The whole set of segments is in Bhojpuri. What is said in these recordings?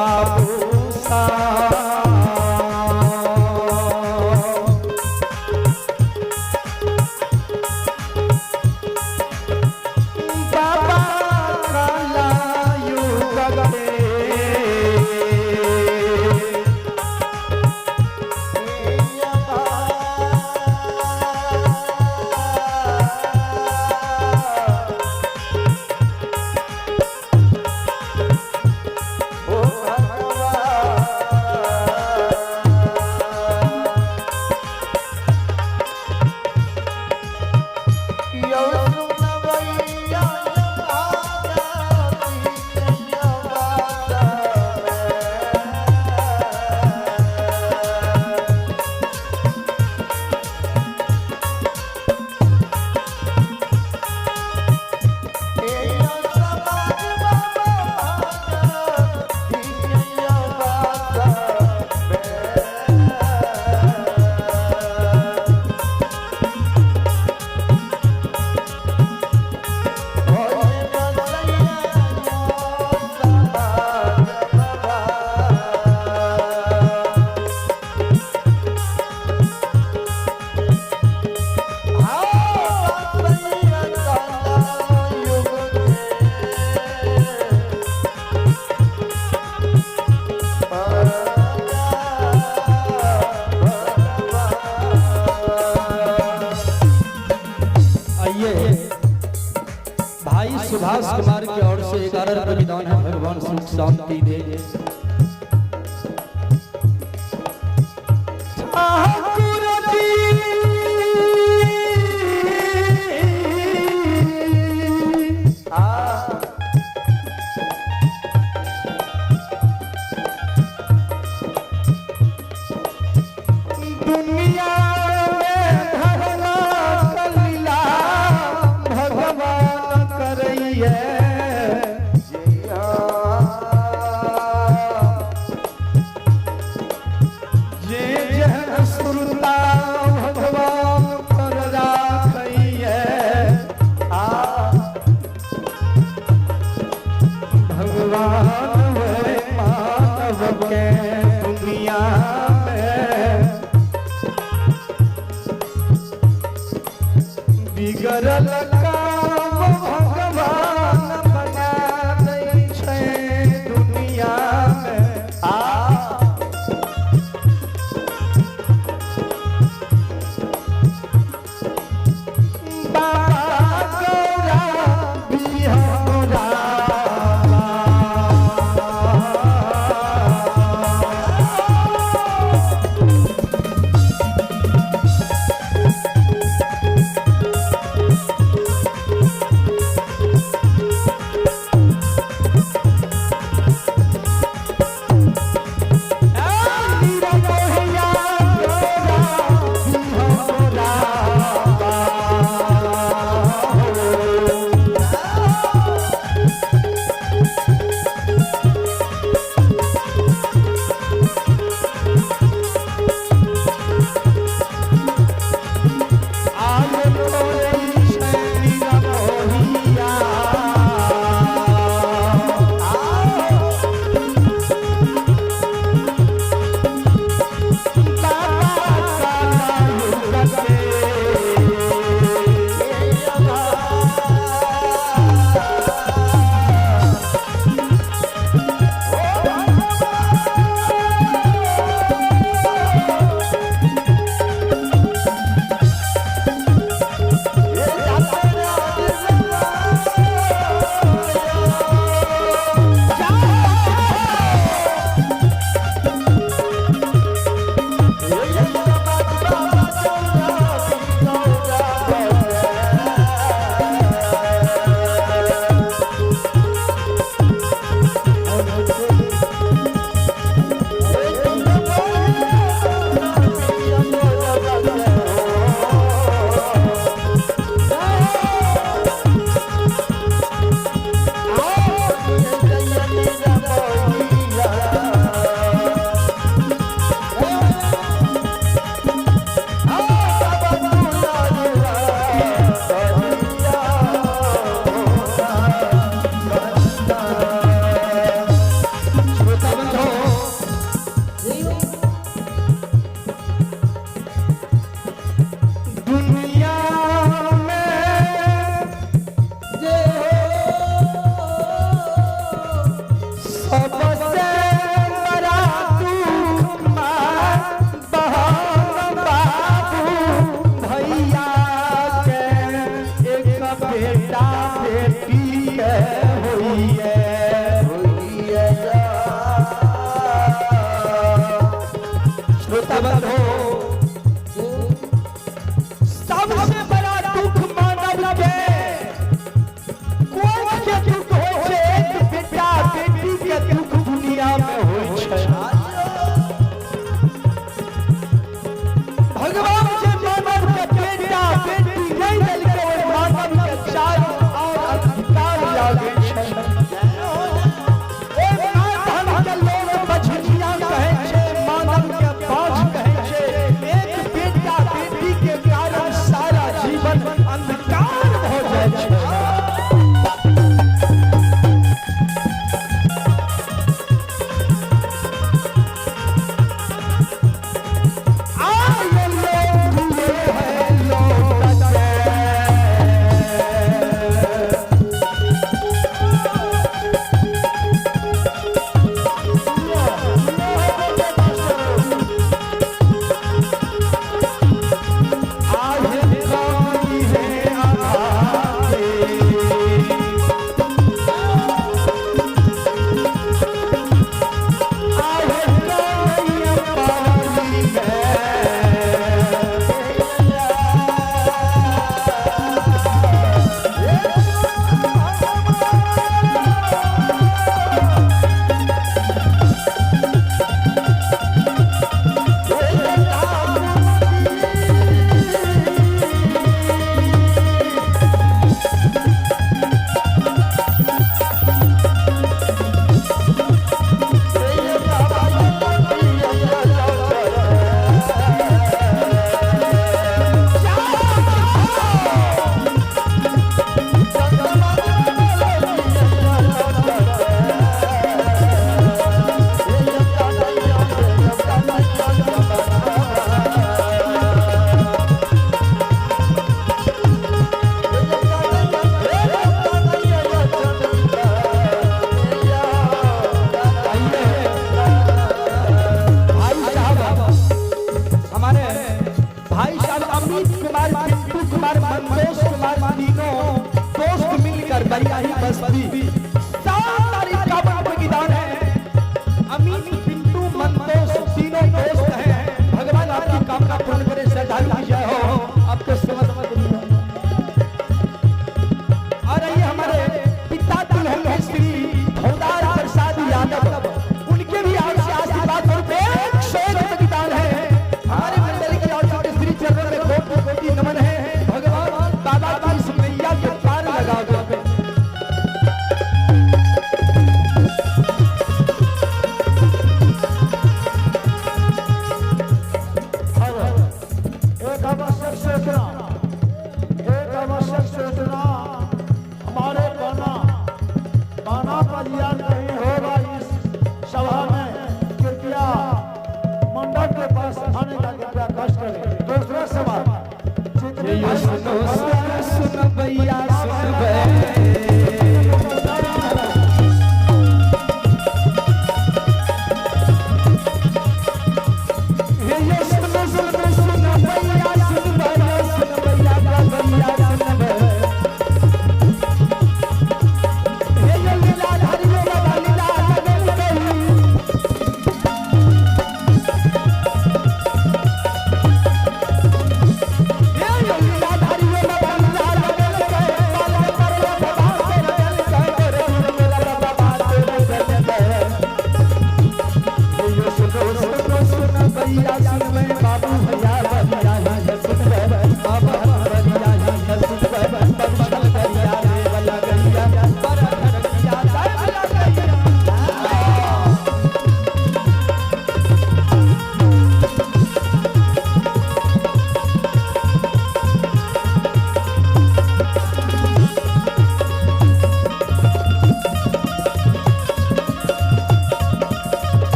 बाबू सा सुभाष कुमार की ओर से 11 रुपये विधान है। भगवान सुख शांति दे। बिगड़ल काम भगवान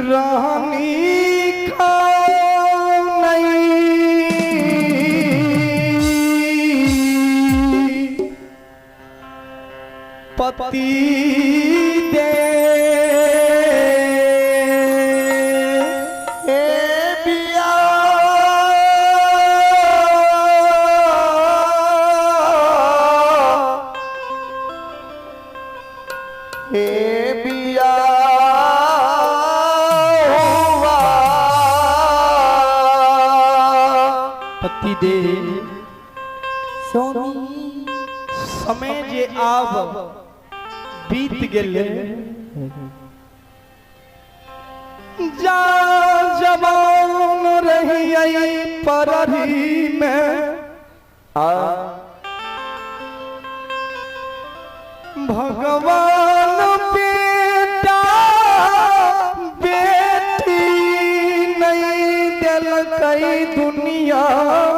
रानी का नहीं पति हे बिया हुआ पति दे स्वामी समय जे आब बीत गेले जा जवान रही परही में भगवान बेटा बेटी नहीं दिल कई दुनिया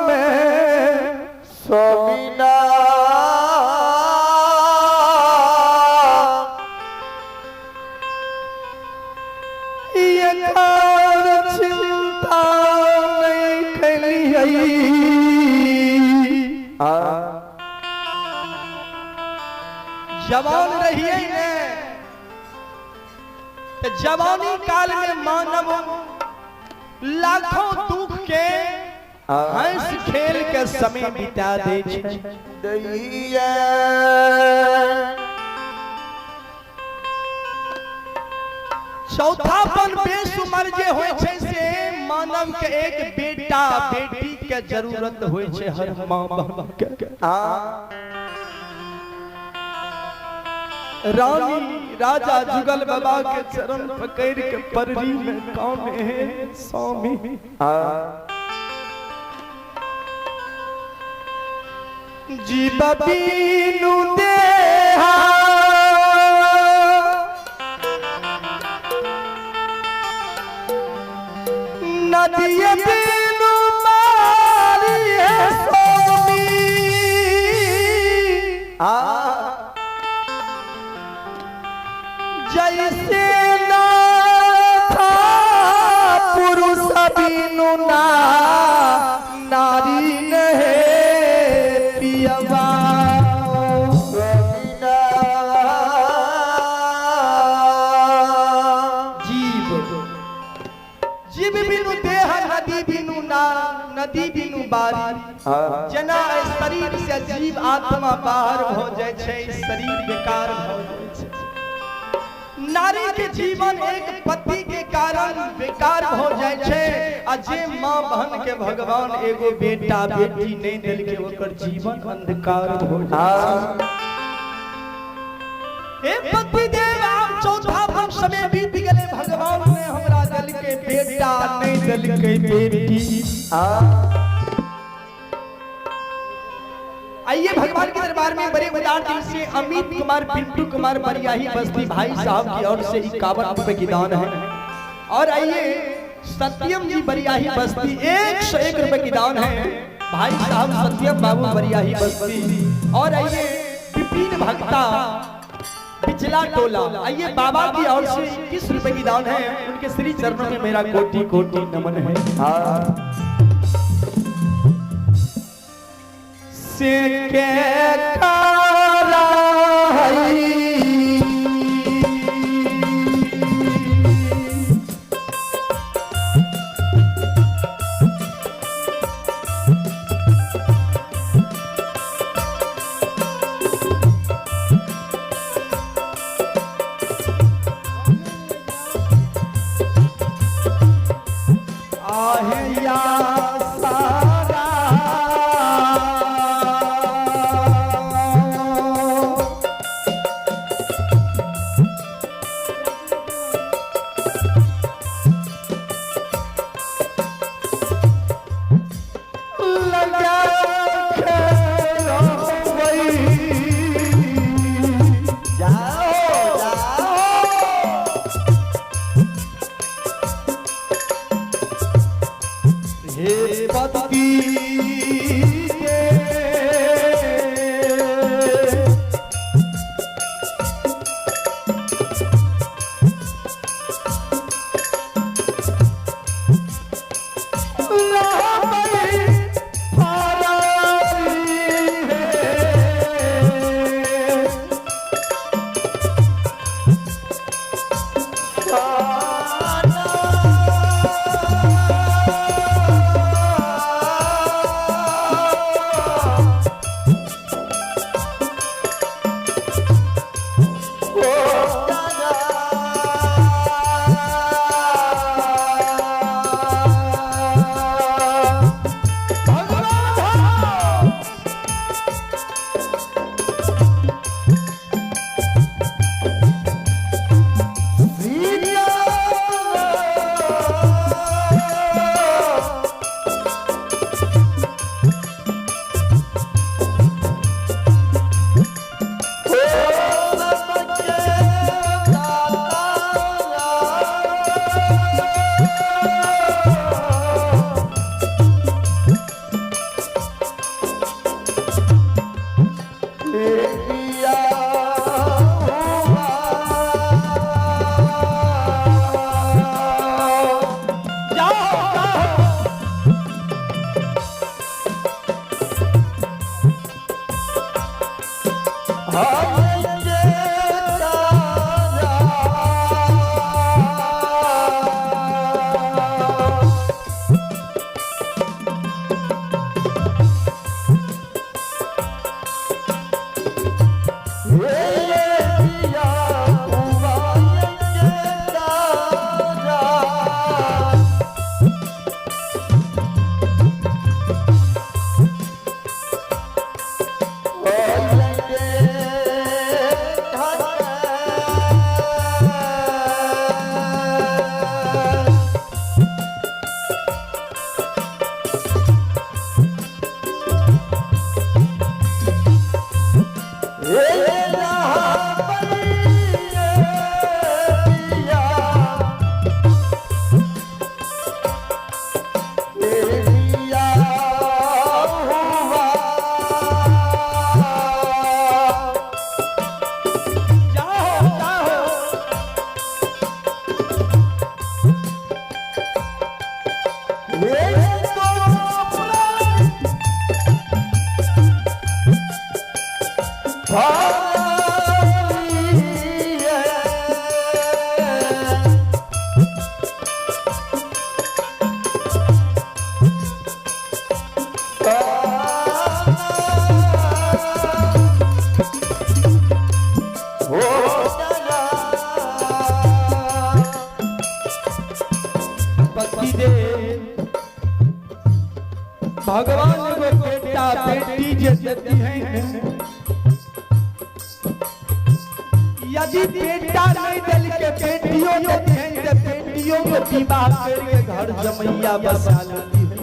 में स्वामीना ये चिंता नहीं कलिए जवान रहिए ने तो जवानी काल में मानव लाखों दुख के हंस खेल के समय बिता दे दैया चौथापन बेसुमर जे होय छे से मानव के एक बेटा बेटी के जरूरत होय छे हर मां बाप के रानी राजा जुगल बाबा के चरण पकड़ के पररी में काम है स्वामी जीव बीनु देहा नदी बीनु मारी है स्वामी जैसे ना था पुरुष बीनु ना नारी नहीं पियवा जीव बिनु देह नदी बिनु ना नदी बिनु बारी जना शरीर से जीव आत्मा बाहर हो जाए छे शरीर बेकार हो जाए छे नारी के जीवन एक पति के कारण बेकार हो जाए छे आ जे मां बहन के भगवान एगो बेटा बेटी नहीं दिल के ओकर जीवन अंधकार हो जाए हे पति देव आप चौथा पन समय बीत गेले भगवान ने हमरा दिल के बेटा नहीं दिल के बेटी आइए भगवान के दरबार में बड़े उदार दिल से अमित कुमार पिंटू कुमार बरियाही बस्ती भाई साहब की ओर से 51 रुपए की दान है और आइए सत्यम जी बरियाही बस्ती 101 रुपए की दान है भाई साहब सत्यम बाबू बरियाही बस्ती और आइए विपिन भक्ता पिछला टोला आइए बाबा की ओर से 21 रुपए की दान है उनके श्री चरणों में मेरा कोटि कोटि नमन है से के कारा आहे या सारा भगवान को बेटा बेटी जे देती हैं, यदि बेटा नहीं दल के बेटियों देती हैं तो बेटियों के विवाह करके घर जमैया बसा लेती है।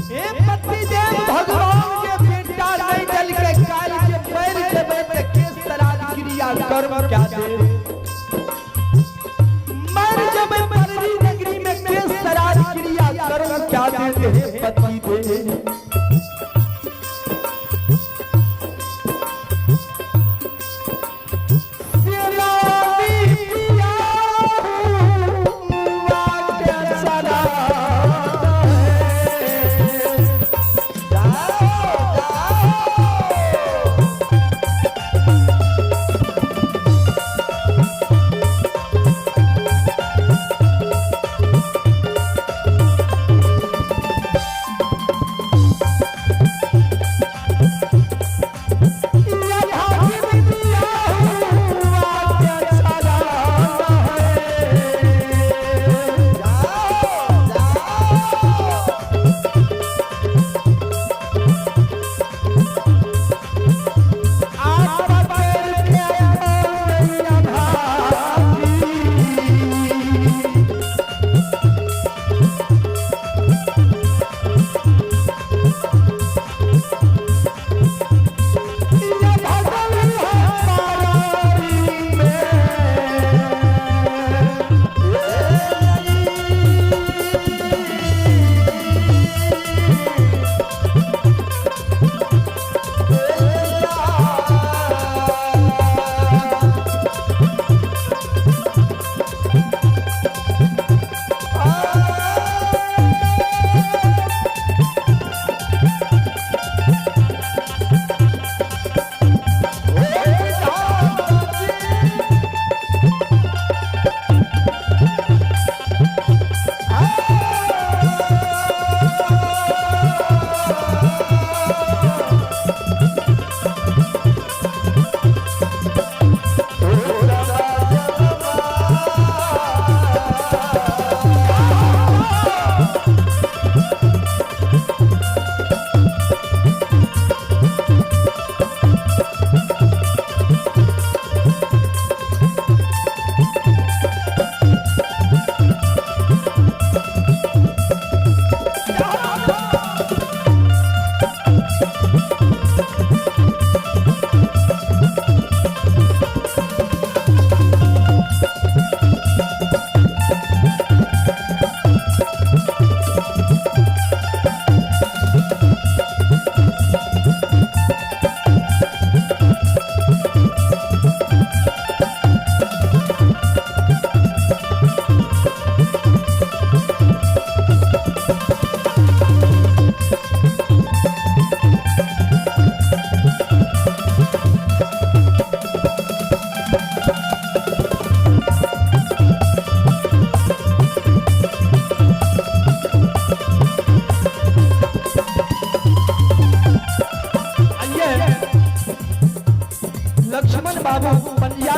हे पतिदेव भगवान के बेटा नहीं दल के काल के पैर के बैठ किस तरह क्रिया कर्म क्या दे मर जब पररी नगरी में किस तरह क्रिया कर्म क्या देते हैं पतिदेव।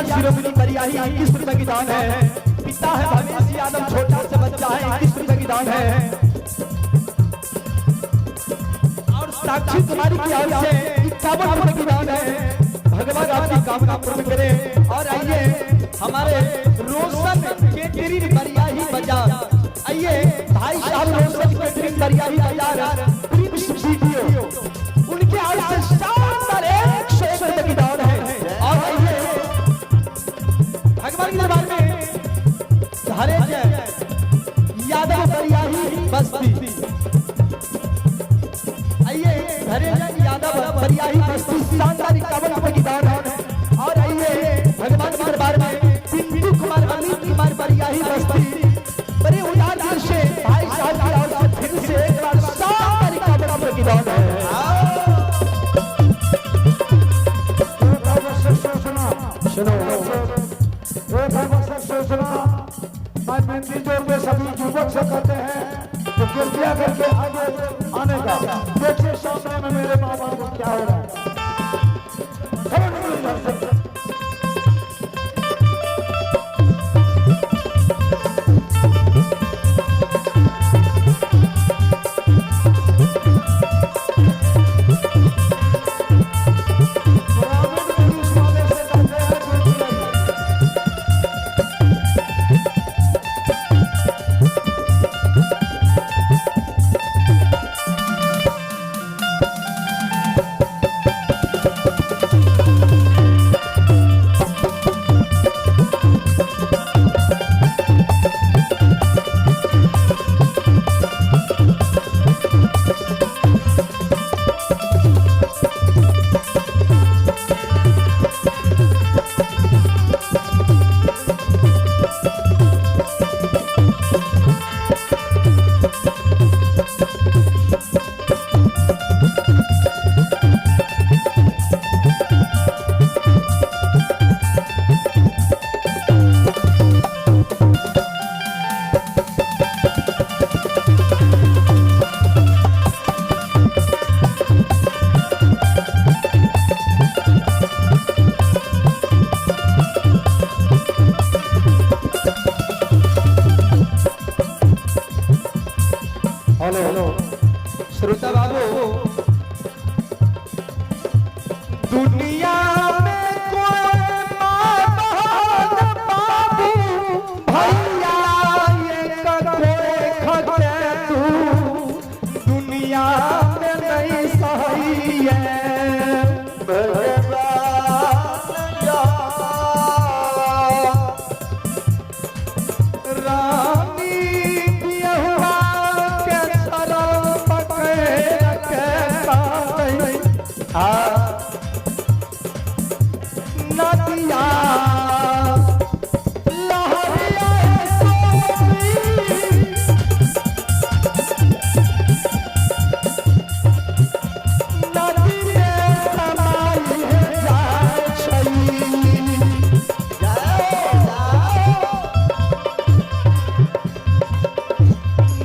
शिरोमणि बरियाही 21 रुपए की दान है। पिता है भवेश यादव, छोटा सा बच्चा है, 21 रुपए की दान है। और साक्षी तुम्हारी की ओर से 51 रुपए की दान है। भगवान आपकी कामना पूर्ण करे। और आइए हमारे रोशन केटरिंग बरियाही बाजार, आइए भाई साहब रोशन केटरिंग बरियाही बाजार प्रिंस वीडियो, उनके ओर से शानदार 100 रुपए की दान है। और आइए भगवान के दरबार में हरे यादव बरियाही बस्ती, आइए हरे यादव बरियाही बस्ती शानदार 51 रुपए की दान है। और आइए भगवान के दरबार में पिंटू कुमार, अमित कुमार बरियाही बस्ती बड़े उदार दिल से भाई साहब की ओर से फिर से एक बार शानदार 51 रुपए की दान है। मैं मेहंदी जोड़ में सभी युवक से कहते हैं तो कृपया करके आगे आने का। देखिए सामने में मेरे माँ बाप को क्या हो रहा है। आगिया लहरिया सोनी नदी में समाई जाय छई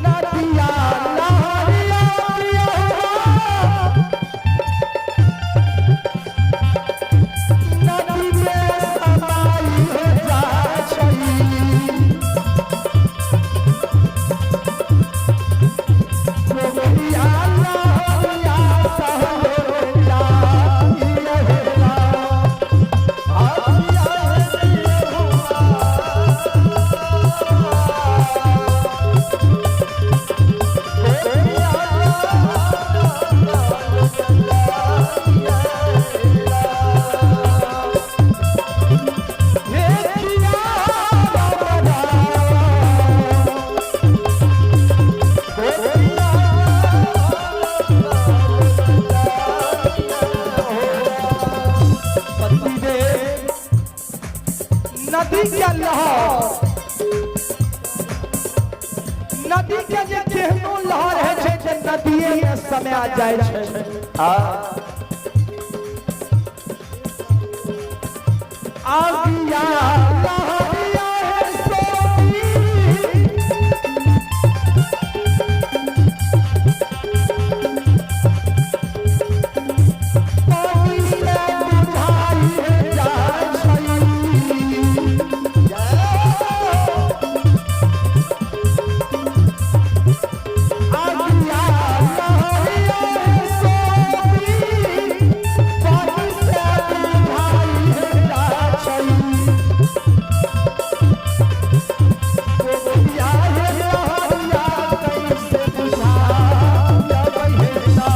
नदिया लहरिया नदी में समाई जाय छई गोरिया लहरिया सहलोया इहेला आसिया हे किया बाबा नदी के लहर नदी के जे केहनो लहर है छै जे नदिए में समा जाय छै आगिया लहरिया सोनी पानी से बुझाई जाय छई आगिया लहरिया सोनी पानी से बुझाई जाय छई गोरिया लहरिया कैसे बुझाय बहेला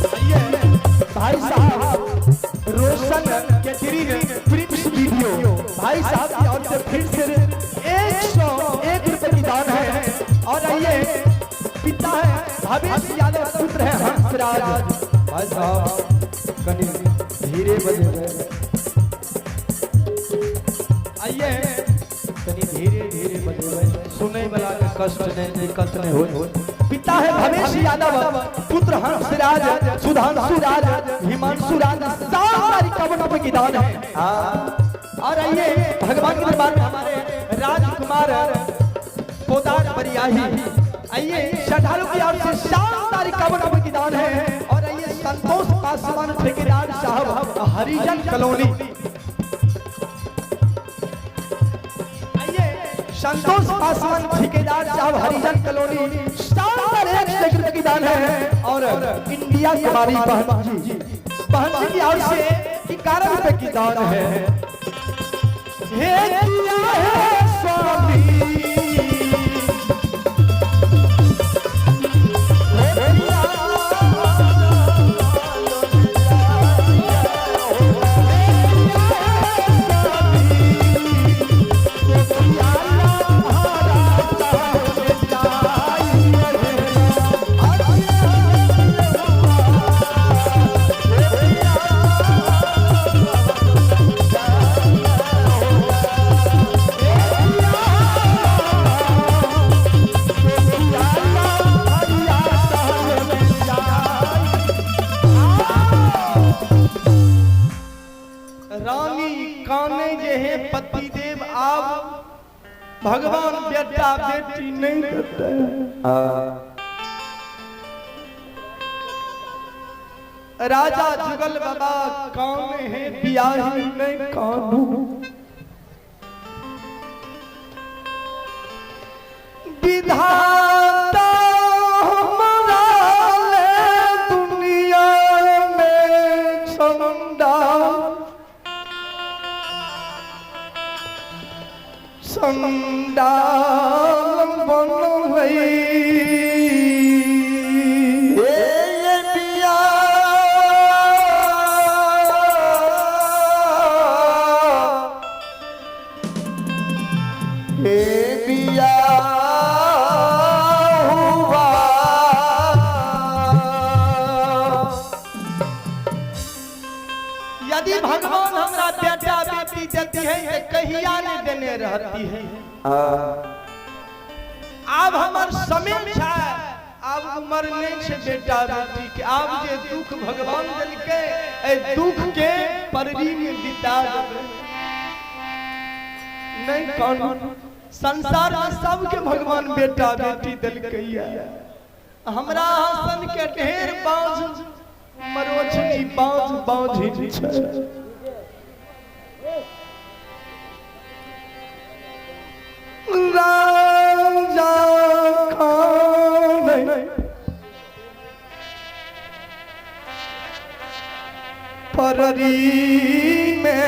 भाई साहब रोशन कैटरीन प्रिंस वीडियो भाई साहब की ओर से फिर से 101 रुपए की दान है और आइए पिता है भवेश यादव पुत्र है हंसराज भाई साहब कनी धीरे बजे आइए कनी धीरे धीरे बजे सुने वाला के कष्ट नहीं दिक्कत नहीं हो पिता है भवेश यादव पुत्र हंसराज सुधांशु राज हिमांशु राज सारी कवनों की दान है और आइए भगवान के दरबार में हमारे राजकुमार पोदार बरियाही आइए श्रद्धालु की ओर से शानदार कवनों की दान है और आइए संतोष पासवान ठेकेदार साहब हरिजन कॉलोनी संतोष पासवान ठेकेदार साहब हरिजन कॉलोनी शानदार 1 रुपए की दान है और इंडिया कुमारी बहन जी की ओर से 11 रुपए की दान है हे किया है स्वामी रानी काने जे है पति देव आप भगवान बेटा बेटी नहीं करते राजा जुगल बाबा काने है बियाही नहीं कानू विधाता हमारा ले दुनिया में समंदा संडाल बनवई के बिया हुआ यदि भगवान हमरा बेटा बेटी देती है तो कहिया नहीं देने रहती है। अब हमर समय छै, अब उम्र नहीं छै बेटा बेटी के, अब जे दुख भगवान देलके ए दुख के परवी में बिता देबै। नहीं कानून संसार में सबके भगवान बेटा बेटी देलके है। हमरा हसन के ढेर बाँझ मरोछनी बाँझ बाँझ छै। राजा खान पररी में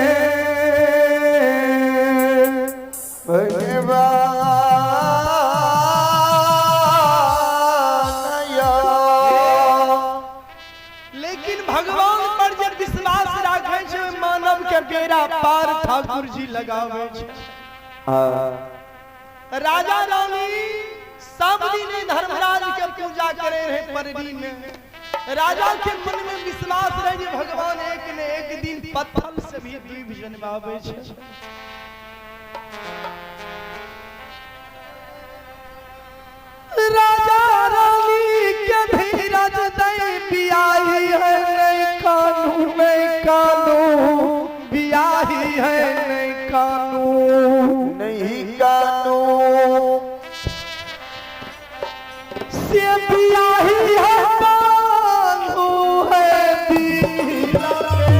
लेकिन भगवान पर जे विश्वास राखे छै मानव के बेड़ा पार ठाकुर जी लगावे छै। राजा रानी सब दिन धर्मराज के पूजा करे रहे पररी में। राजा के मन में विश्वास रहे जे भगवान एक न एक दिन पत्थर से भी दीप जनवावे छै। राजा रानी के धीरज दई बियाही है नहीं कानू, नहीं कानू बियाही है नहीं कानू, नहीं कानू से बियाही है कानू है बीरा रे।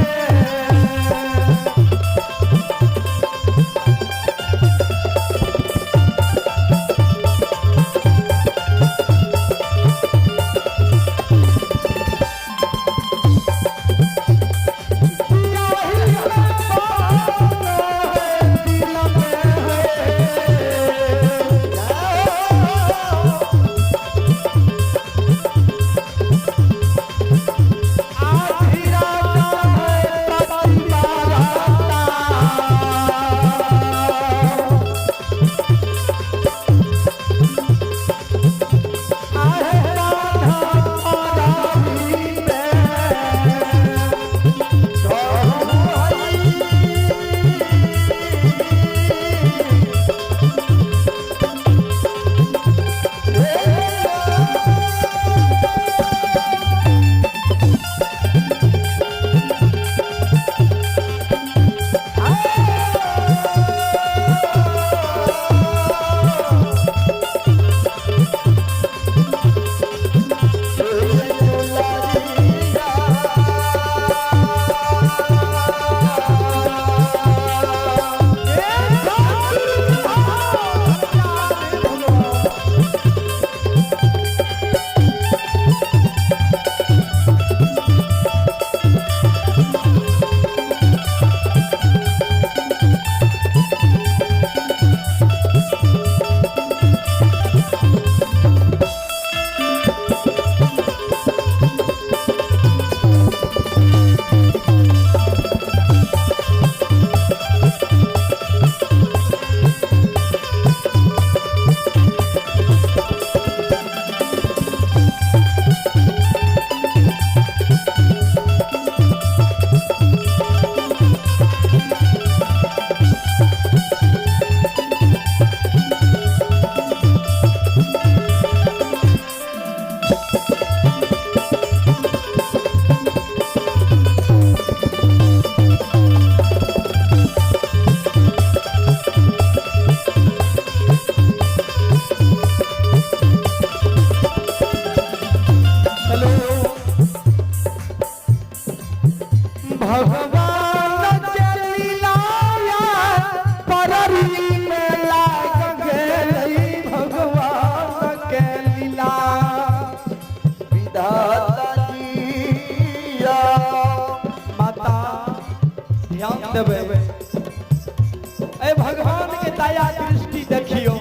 ए भगवान के दया दृष्टि देखियो,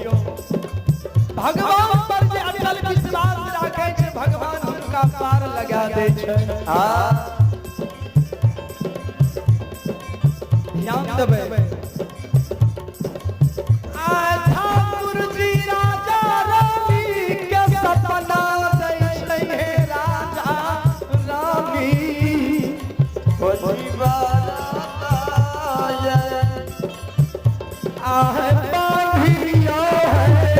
भगवान पर जे अटल विश्वास राखे छै भगवान हुनका पार लगा दे छै। ध्यान देबै। आह बांधिया है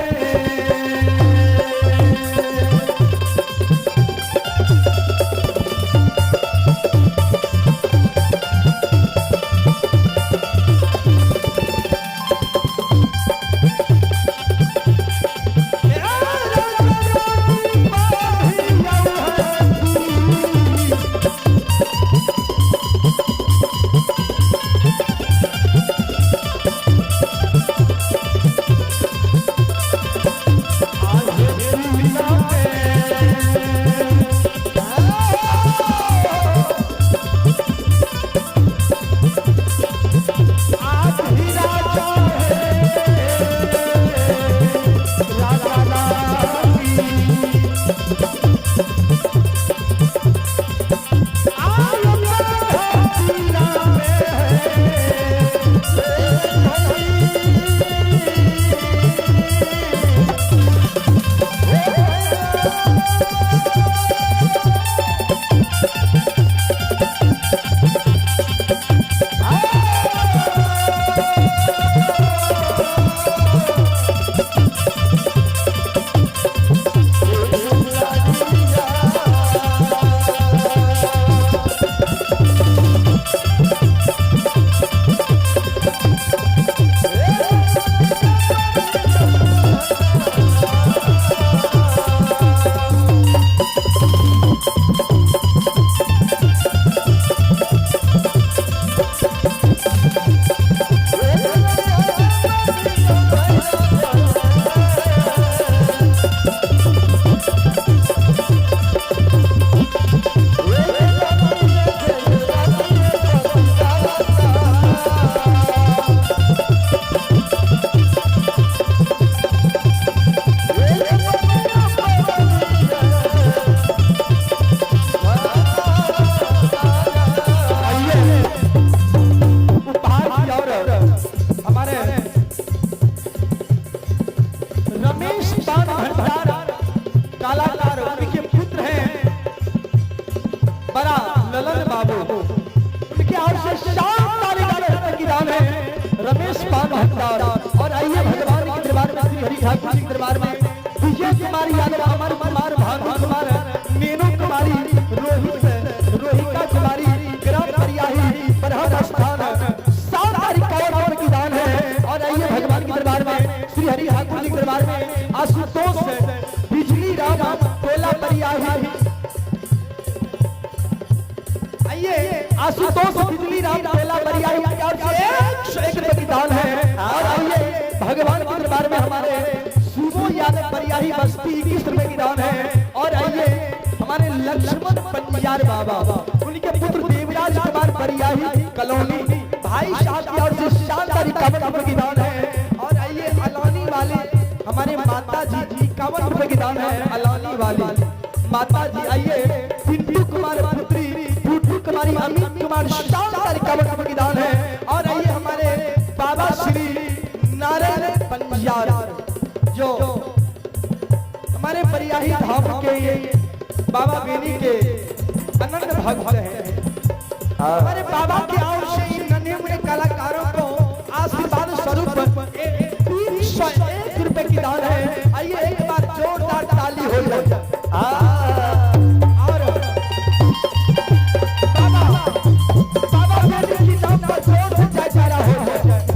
रमेश पान भंडार। और आइए भगवान के दरबार में, श्री हरि ठाकुर जी के दरबार में विजय कुमारी यादव, अमर कुमार, भानु कुमार, मीनू कुमारी, रोहिता कुमारी, ग्राम परियाही, बरहट स्थान, 7 तारीख का की दान है। और आइए भगवान के दरबार में, श्री हरि ठाकुर जी के दरबार में आशुतोष बिजली राम टोला परियाही, आइए आशुतोष बिजली राम टोला परियाही की दान है। और आइए भगवान के दरबार में हमारे सुबो यादव परियाही बस्ती 21 रुपए की दान है। और आइए हमारे लक्ष्मण पंजार बाबा, उनके पुत्र देवराज कुमार परियाही कॉलोनी भाई साहब की ओर से शानदार 51 रुपए की दान है। और आइए अलानी वाले हमारे माता जी 51 रुपए की दान है। अलानी वाले माता जी, आइए पिंटू कुमार पुत्री टूटू कुमारी, अमित कुमार, शानदार 51 रुपए की दान है। और आइए हमारे बाबा श्री नारायण पंजार, जो हमारे परियाही धाम के बाबा बेनी के अनंत भक्त हैं, हमारे बाबा के ओर से इन नन्हे मुन्ने कलाकारों को आशीर्वाद स्वरूप 301 रुपए की दान है। आइए एक बार जोरदार ताली हो जाए। और बाबा बेनी की दाम का जोर से जयकारा हो जाए।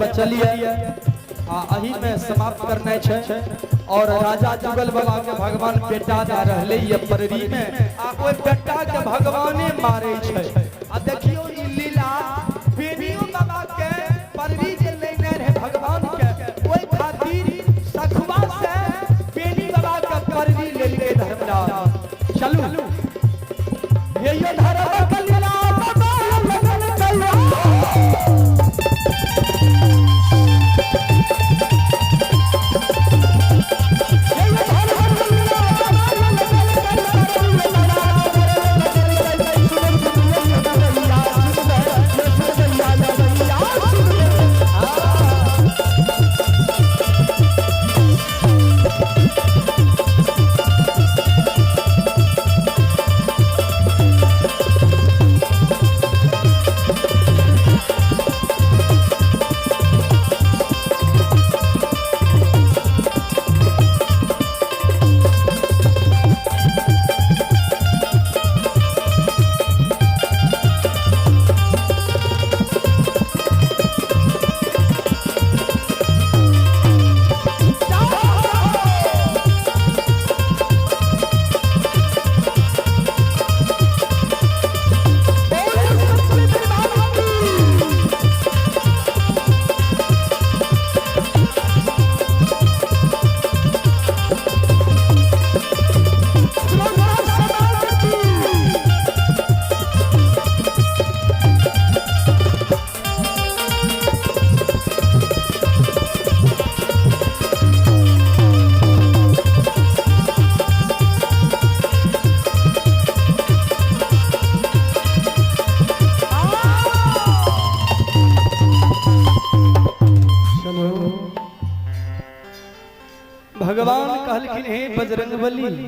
बचलिए अही में समाप्त करना है। और राजा जुगल बाबा के भगवान बेटा दे रहले ये पररी में आ कोई बेटा के भगवाने मारे छै। आ देखियो ई लीला बेनियो बाबा के पररी जे लेने रहे भगवान के ओई खातिर सखुआ से बेनी बाबा के पररी ले लिए धर्मराज। चलू ये धर्म के लीला बाबा लगन कहियो भगवान कहलखिन हे बजरंगबली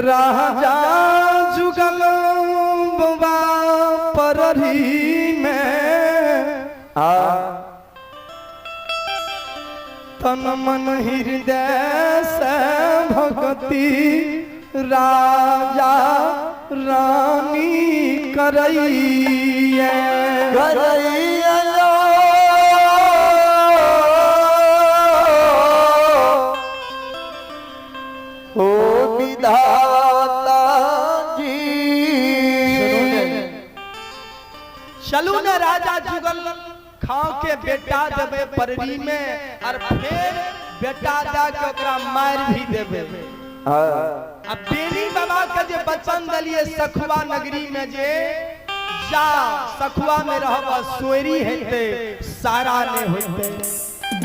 राजा जुगल बाबा पररी में तन मन हृदय से भक्ति राजा रानी करैया हो विधाता जी। चलू न राजा जुगल खाओ के बेटा देवे पररी में और फिर बेटा दे के ओकरा मार भी देवे। अब बेनी बाबा के जे बचन दलिए सखुआ नगरी में जे जा सखुआ में रहब सोरी हेते सारा ने होते।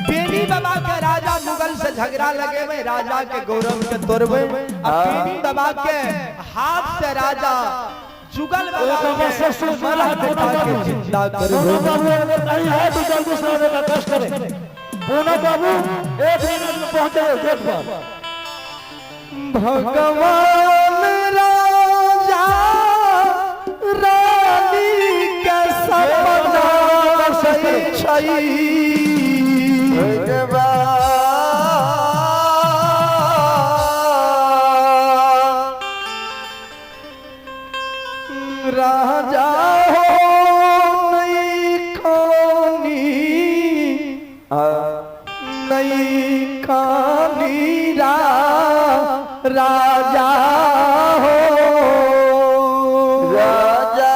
बेनी बाबा के राजा मुगल से झगड़ा लगे में राजा के गौरव के तोड़वे। अब बेनी बाबा के हाथ से राजा जुगल बाबा के मरा बेटा के जिंदा करवे। नहीं है तो जल्दी से आने का कष्ट करें। बोना बाबू एक मिनट में पहुंचे देख पर भगवान राजा रानी के सपना सही छई राजा हो नई खानी नई खानी राजा हो राजा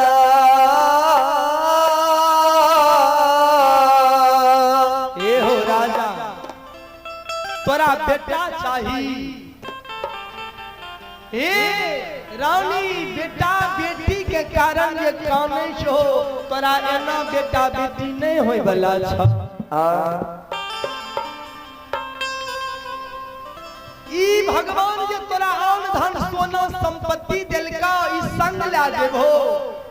ए हो राजा तोरा बेटा चाहिए। रानी बेटा बेटी के कारण ये कामे छो तोरा एना बेटा बेटी नहीं होय वाला छ। ई भगवान जे तोरा आन धन सोना संपत्ति देलका ई संग ला देबो।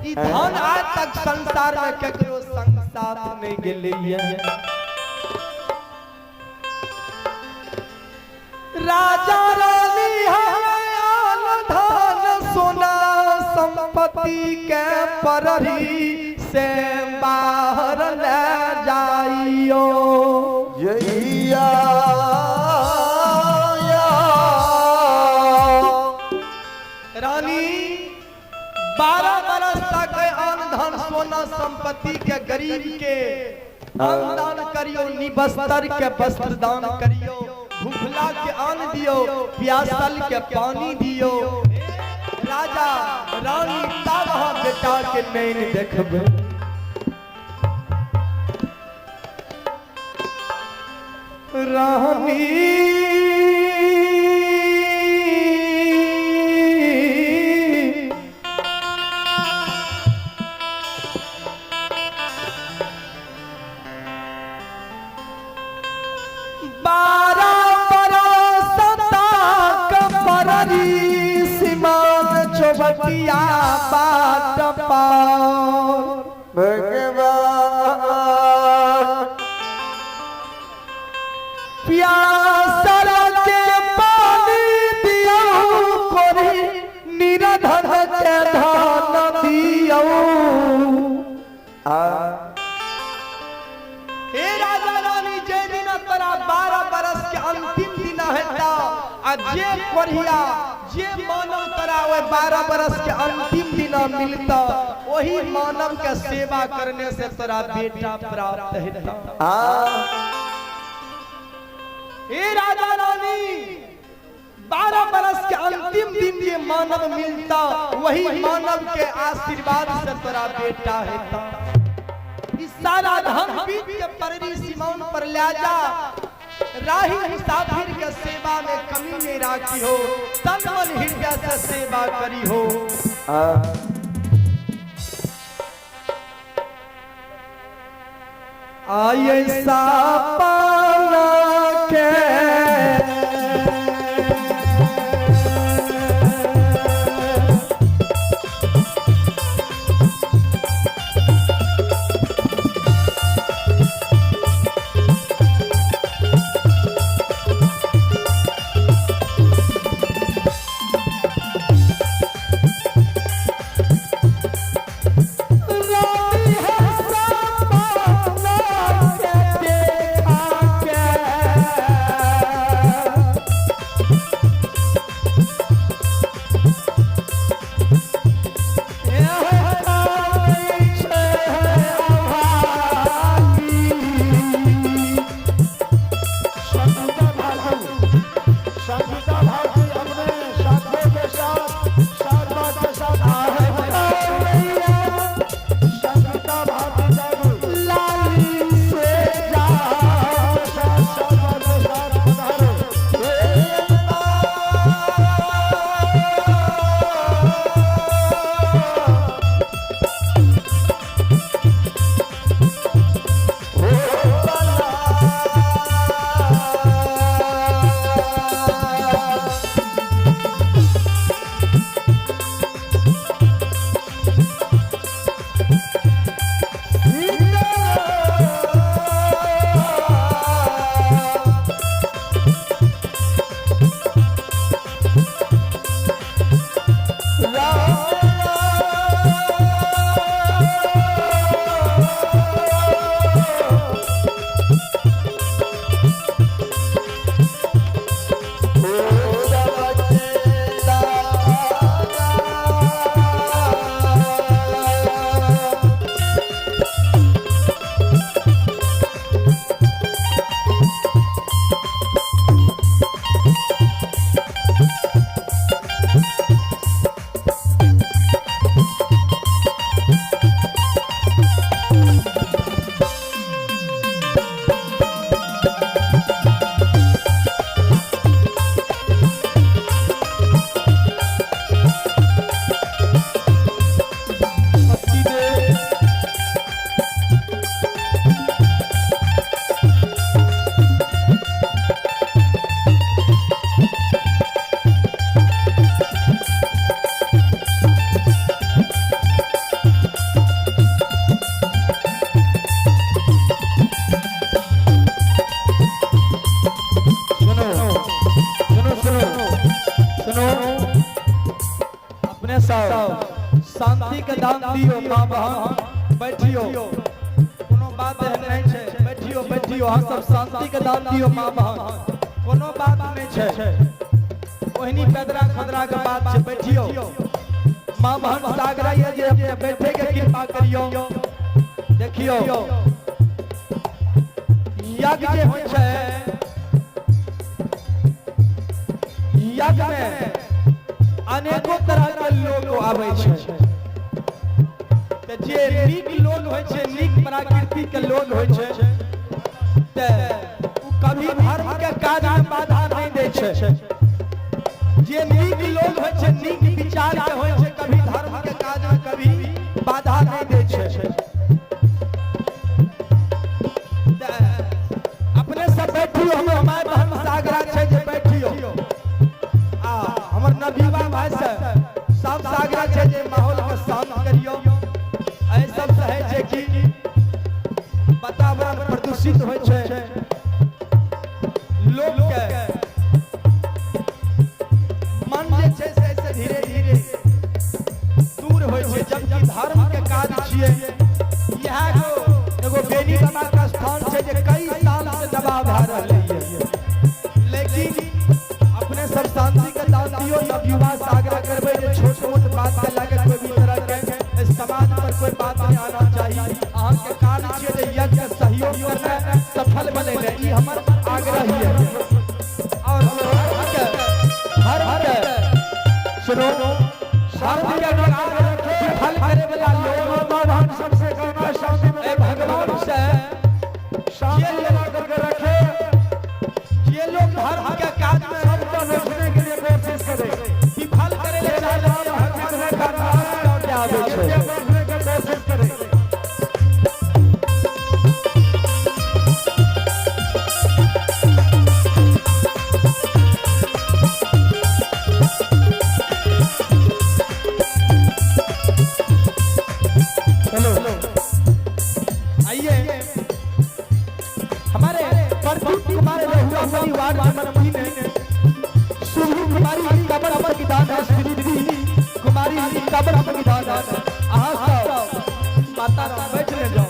ई धन आज तक संसार में केकरो संग साथ नहीं गेलैया। राजा रानी आन धन सोना संपत्ति के परही से बाहर ले जाइयो। जइया रानी 12 बरस तक आन धन सोना संपत्ति के गरीब के दान करियो, निबस्तर के वस्त्र दान करियो, भूखला के अन्न दियो, प्यासल के पानी दियो। राजा रानी ताबहा बेटा के नैन देखबे, रानी चौबटिया बाट पार भगवान प्यासल के पानी दियो, कोरी निराधन के धन दियो। हे राजा रानी जे दिन तोरा 12 बरस के अंतिम दिन हेता, आ जे कोरिया जे मानव तोरा 12 बरस के अंतिम दिन मिलता, वही मानव के सेवा करने से तोरा बेटा प्राप्त हेता। हे राजा रानी 12 बरस के अंतिम दिन जे मानव मिलता, वही मानव के आशीर्वाद से तोरा बेटा हेता। इस सारा धन बीत के पररी सिमौन पर ले जा, राही मुसाफिर के सेवा में कमी नहीं राखी हो, तन मन हृदय से सेवा करी हो। आये सापाना के शांति के दान दियो मां बहन, बैठियो, कोनो बात नहीं छे, बैठियो बैठियो, हम सब शांति के दान दियो मां बहन, कोनो बात नहीं छे, ओहनी पेदरा खदरा के बात छे, बैठियो मां बहन सागरा ये जे अपने बेटे के कृपा करियो। देखियो यज्ञ जे होय छै, यज्ञ में अनेको तरह के लोग आबै छै। त जे नीक लोग होय छै, नीक प्रकृति के लोग होय छै, त कभी धर्म के काज में बाधा नहीं दे छै। जे नीक लोग होय छै, नीक विचार के होय छै, कभी धर्म के काज में कभी बाधा नहीं दे छै। अपने सब बैठियो, हम हमारे बहन सागरा छै जे बैठियो आ हमर नबीवा भाई से सब सागरा छै जे माहौल के शांत करियो। ऐ सब से है जे कि वातावरण प्रदूषित होय छै, लोग के मन जे छै से धीरे धीरे दूर होय छै। जबकि धर्म के काज छियै, यह एगो बेनी बाबा का स्थान छै जे कई साल से दबाव भा रहलै है, लेकिन अपने सब शांति के दान दियो। नवयुवा सागरा करबै जे छोट मोट बात के लागे कोई भी तरह के समाज पर कोई बात नहीं आना चाहिए। अहाँ के कार्य छियै जे यज्ञ के सहयोग करना, सफल बनेना, ई हमर आग्रह है। और हर सुनो शांति के फल करे वाला लोग भगवान सबसे कहना शांति में भगवान से शांति लगा करके रखे। ये लोग धर्म के काज में सबको रोकने के लिए कोशिश करे, विफल करे ले चाहे भगवान का नाम लौटे आवे छै, रोकने की कोशिश करे। हमारे प्रदीप कुमार रहुआ परिवार मनमती ने सुभी कुमारी कबर अमर की दान है, श्री कुमारी कबर अमर की दान है। अहाँ सब माता राम बैठ ले जाओ,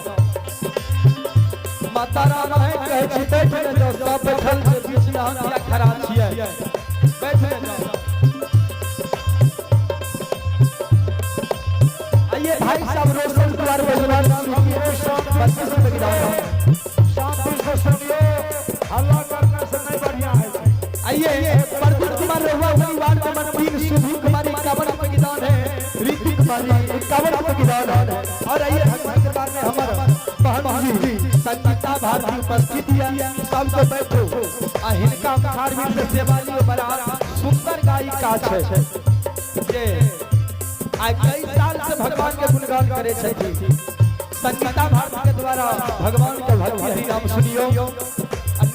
माता राम है कहे छी बैठ ले जाओ। सब बैठल के बीच में हम क्या खड़ा छियै, बैठ ले जाओ। आइए भाई साहब रोशन कुमार बजवान बत्तीस रुपए की दान है। हल्ला करने से नहीं बढ़िया है। आइए प्रदीप कुमार रहुआ परिवार के मनवीर सुभी कुमारी 51 रुपए की दान है, रीति कुमारी 51 रुपए की दान है। और आइए भगवान दरबार में हमार बहन जी संगीता भारती उपस्थित है। सबको बैठो आ हिनका खारवीर से सेवाली बड़ा सुंदर गायिका छै जे आइ कई साल से भगवान के गुणगान करे छथि। संगीता भारती के द्वारा भगवान के भक्ति हरि नाम सुनियो।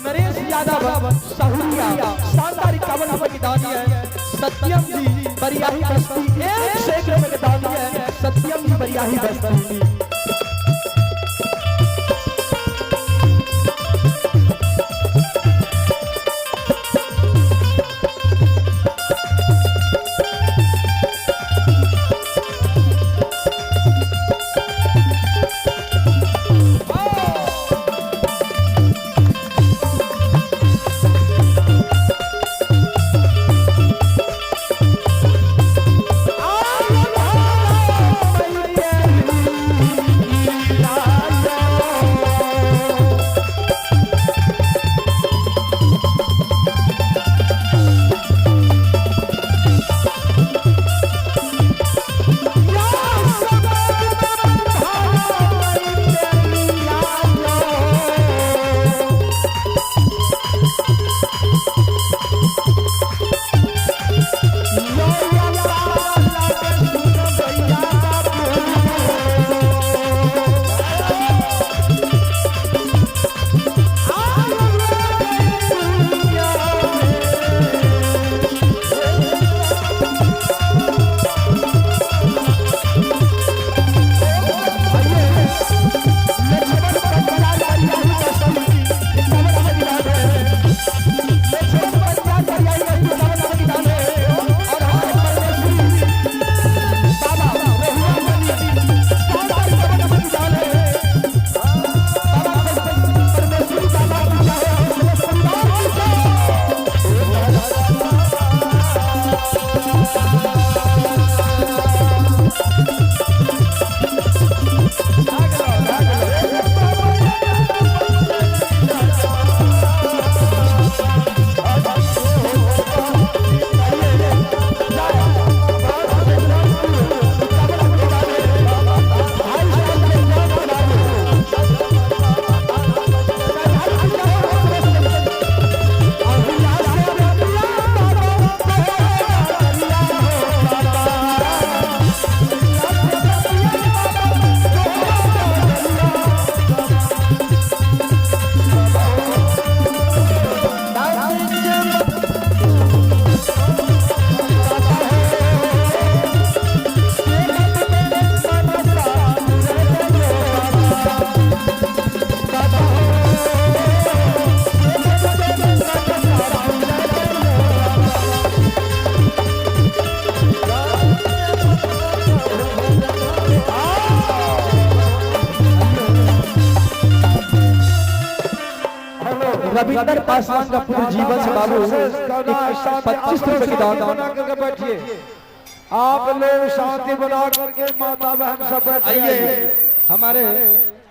नरेश यादव सहुरिया शानदार 51 रुपए की दानी है। सत्यम जी बरियाही बस्ती 1 रुपए की दानी है। सत्यम जी बरियाही बस्ती रविंदर पासवान का पुत्र जीवन से बाबू 25 रुपए की दान बना करके बैठिए। आप लोग शांति बना करके माता बहन सब बैठिए। आइए हमारे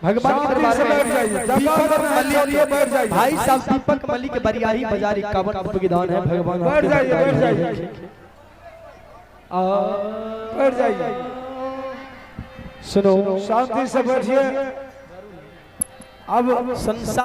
भगवान के दरबार शांति से बैठ जाइए। में जब दीपक तक मल्ली बैठ जाइए। भाई साहब दीपक मल्ली के बरियाही बाजार 51 रुपए की दान है। भगवान बैठ आपके जाइए, बैठ दरबार में। जाइए। बैठ जाइए, सुनो शांति से बैठिए। अब संसार